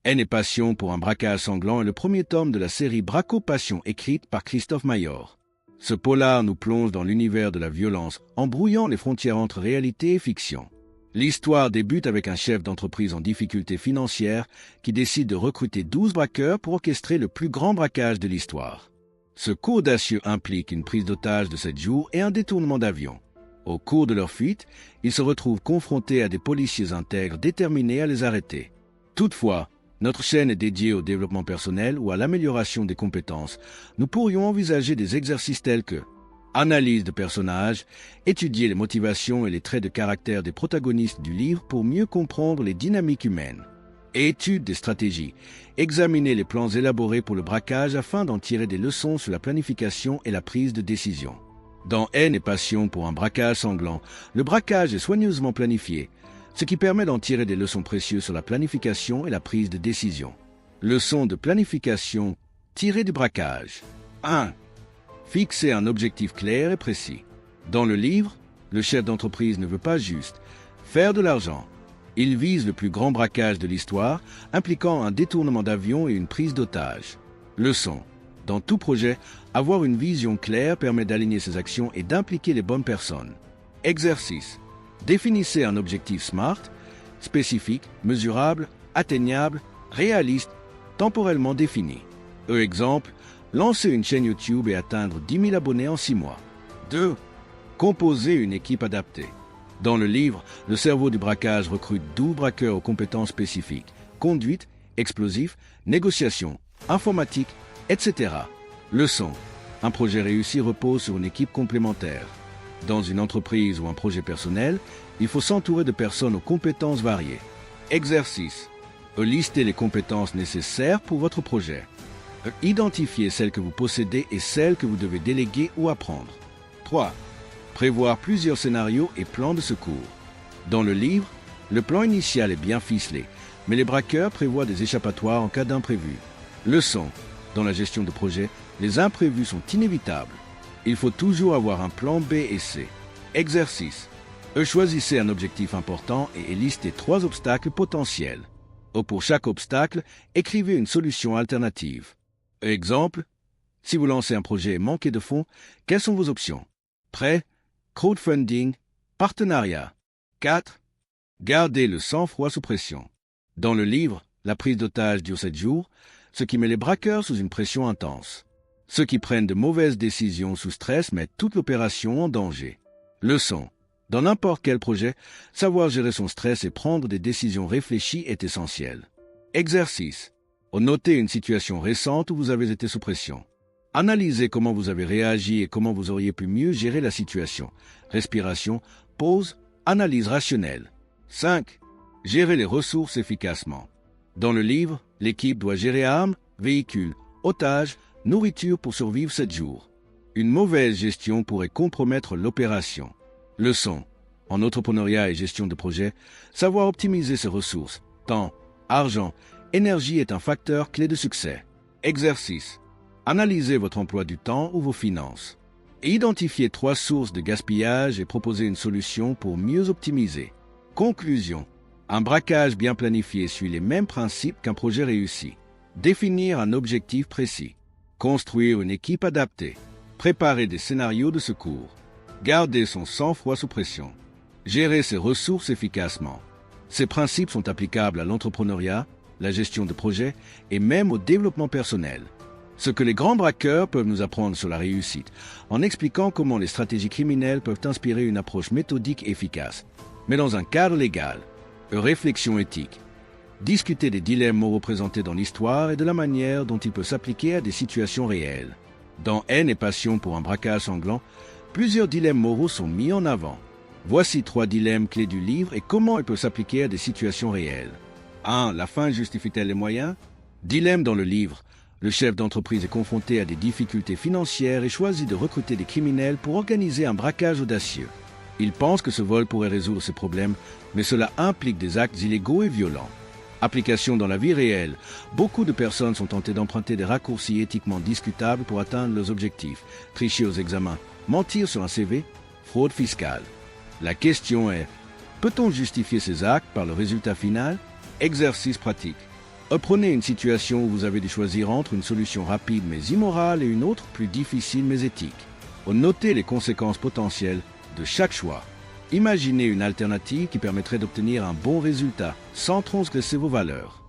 Haine et passion pour un braquage sanglant est le premier tome de la série Braco-Passion écrite par Christophe Maillard. Ce polar nous plonge dans l'univers de la violence en brouillant les frontières entre réalité et fiction. L'histoire débute avec un chef d'entreprise en difficulté financière qui décide de recruter 12 braqueurs pour orchestrer le plus grand braquage de l'histoire. Ce coup audacieux implique une prise d'otage de 7 jours et un détournement d'avion. Au cours de leur fuite, ils se retrouvent confrontés à des policiers intègres déterminés à les arrêter. Toutefois, notre chaîne est dédiée au développement personnel ou à l'amélioration des compétences. Nous pourrions envisager des exercices tels que analyse de personnages, étudier les motivations et les traits de caractère des protagonistes du livre pour mieux comprendre les dynamiques humaines. Et étude des stratégies, examiner les plans élaborés pour le braquage afin d'en tirer des leçons sur la planification et la prise de décision. Dans Haine et passion pour un braquage sanglant, le braquage est soigneusement planifié, ce qui permet d'en tirer des leçons précieuses sur la planification et la prise de décision. Leçon de planification tirée du braquage. 1. Fixer un objectif clair et précis. Dans le livre, le chef d'entreprise ne veut pas juste faire de l'argent. Il vise le plus grand braquage de l'histoire, impliquant un détournement d'avion et une prise d'otage. Leçon. Dans tout projet, avoir une vision claire permet d'aligner ses actions et d'impliquer les bonnes personnes. Exercice. Définissez un objectif SMART, spécifique, mesurable, atteignable, réaliste, temporellement défini. Exemple, lancer une chaîne YouTube et atteindre 10 000 abonnés en 6 mois. 2. Composer une équipe adaptée. Dans le livre, le cerveau du braquage recrute 12 braqueurs aux compétences spécifiques, conduite, explosif, négociation, informatique, etc. Leçon. Un projet réussi repose sur une équipe complémentaire. Dans une entreprise ou un projet personnel, il faut s'entourer de personnes aux compétences variées. Exercice. Listez les compétences nécessaires pour votre projet. Identifiez celles que vous possédez et celles que vous devez déléguer ou apprendre. 3. Prévoir plusieurs scénarios et plans de secours. Dans le livre, le plan initial est bien ficelé, mais les braqueurs prévoient des échappatoires en cas d'imprévu. Leçon. Dans la gestion de projet, les imprévus sont inévitables. Il faut toujours avoir un plan B et C. Exercice. Choisissez un objectif important et listez 3 obstacles potentiels. Pour chaque obstacle, écrivez une solution alternative. Exemple, si vous lancez un projet et manquez de fonds, quelles sont vos options? Prêt, crowdfunding, partenariat. 4. Gardez le sang-froid sous pression. Dans le livre, la prise d'otage dure 7 jours, ce qui met les braqueurs sous une pression intense. Ceux qui prennent de mauvaises décisions sous stress mettent toute l'opération en danger. Leçon. Dans n'importe quel projet, savoir gérer son stress et prendre des décisions réfléchies est essentiel. Exercice. Notez une situation récente où vous avez été sous pression. Analysez comment vous avez réagi et comment vous auriez pu mieux gérer la situation. Respiration, pause, analyse rationnelle. 5. Gérer les ressources efficacement. Dans le livre, l'équipe doit gérer armes, véhicules, otages, nourriture pour survivre 7 jours. Une mauvaise gestion pourrait compromettre l'opération. Leçon. En entrepreneuriat et gestion de projet, savoir optimiser ses ressources, temps, argent, énergie est un facteur clé de succès. Exercice. Analysez votre emploi du temps ou vos finances. Identifiez 3 sources de gaspillage et proposez une solution pour mieux optimiser. Conclusion. Un braquage bien planifié suit les mêmes principes qu'un projet réussi. Définir un objectif précis. Construire une équipe adaptée. Préparer des scénarios de secours. Garder son sang-froid sous pression. Gérer ses ressources efficacement. Ces principes sont applicables à l'entrepreneuriat, la gestion de projet et même au développement personnel. Ce que les grands braqueurs peuvent nous apprendre sur la réussite, en expliquant comment les stratégies criminelles peuvent inspirer une approche méthodique et efficace, mais dans un cadre légal. Réflexion éthique. Discuter des dilemmes moraux présentés dans l'histoire et de la manière dont il peut s'appliquer à des situations réelles. Dans Haine et passion pour un braquage sanglant, plusieurs dilemmes moraux sont mis en avant. Voici 3 dilemmes clés du livre et comment ils peuvent s'appliquer à des situations réelles. 1. La fin justifie-t-elle les moyens? Dilemme dans le livre. Le chef d'entreprise est confronté à des difficultés financières et choisit de recruter des criminels pour organiser un braquage audacieux. Il pense que ce vol pourrait résoudre ses problèmes, mais cela implique des actes illégaux et violents. Application dans la vie réelle. Beaucoup de personnes sont tentées d'emprunter des raccourcis éthiquement discutables pour atteindre leurs objectifs. Tricher aux examens, mentir sur un CV, fraude fiscale. La question est, peut-on justifier ces actes par le résultat final? Exercice pratique. Apprenez une situation où vous avez dû choisir entre une solution rapide mais immorale et une autre plus difficile mais éthique. Notez les conséquences potentielles de chaque choix. Imaginez une alternative qui permettrait d'obtenir un bon résultat sans transgresser vos valeurs.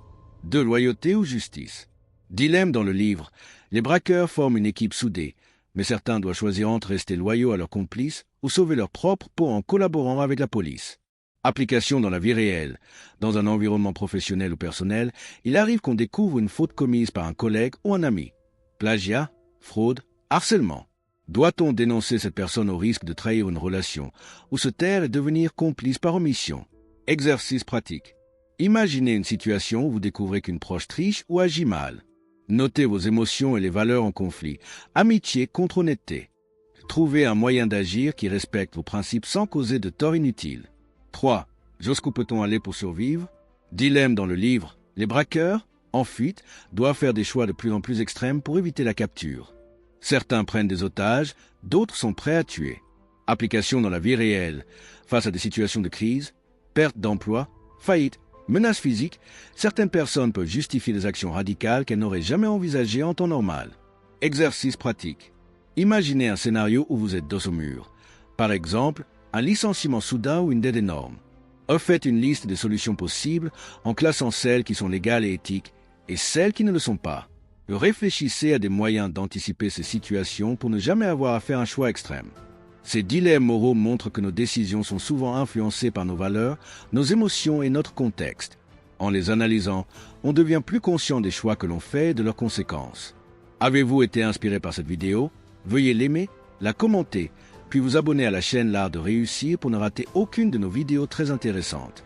De loyauté ou justice. Dilemme dans le livre. Les braqueurs forment une équipe soudée, mais certains doivent choisir entre rester loyaux à leurs complices ou sauver leur propre peau en collaborant avec la police. Application dans la vie réelle. Dans un environnement professionnel ou personnel, il arrive qu'on découvre une faute commise par un collègue ou un ami. Plagiat, fraude, harcèlement. Doit-on dénoncer cette personne au risque de trahir une relation ou se taire et devenir complice par omission? Exercice pratique. Imaginez une situation où vous découvrez qu'une proche triche ou agit mal. Notez vos émotions et les valeurs en conflit. Amitié contre honnêteté. Trouvez un moyen d'agir qui respecte vos principes sans causer de tort inutile. 3. Jusqu'où peut-on aller pour survivre? Dilemme dans le livre. Les braqueurs, en fuite, doivent faire des choix de plus en plus extrêmes pour éviter la capture. Certains prennent des otages, d'autres sont prêts à tuer. Application dans la vie réelle. Face à des situations de crise, perte d'emploi, faillite, menaces physiques, certaines personnes peuvent justifier des actions radicales qu'elles n'auraient jamais envisagées en temps normal. Exercice pratique. Imaginez un scénario où vous êtes dos au mur. Par exemple, un licenciement soudain ou une dette énorme. Faites une liste des solutions possibles en classant celles qui sont légales et éthiques et celles qui ne le sont pas. Réfléchissez à des moyens d'anticiper ces situations pour ne jamais avoir à faire un choix extrême. Ces dilemmes moraux montrent que nos décisions sont souvent influencées par nos valeurs, nos émotions et notre contexte. En les analysant, on devient plus conscient des choix que l'on fait et de leurs conséquences. Avez-vous été inspiré par cette vidéo? Veuillez l'aimer, la commenter, puis vous abonner à la chaîne L'Art de Réussir pour ne rater aucune de nos vidéos très intéressantes.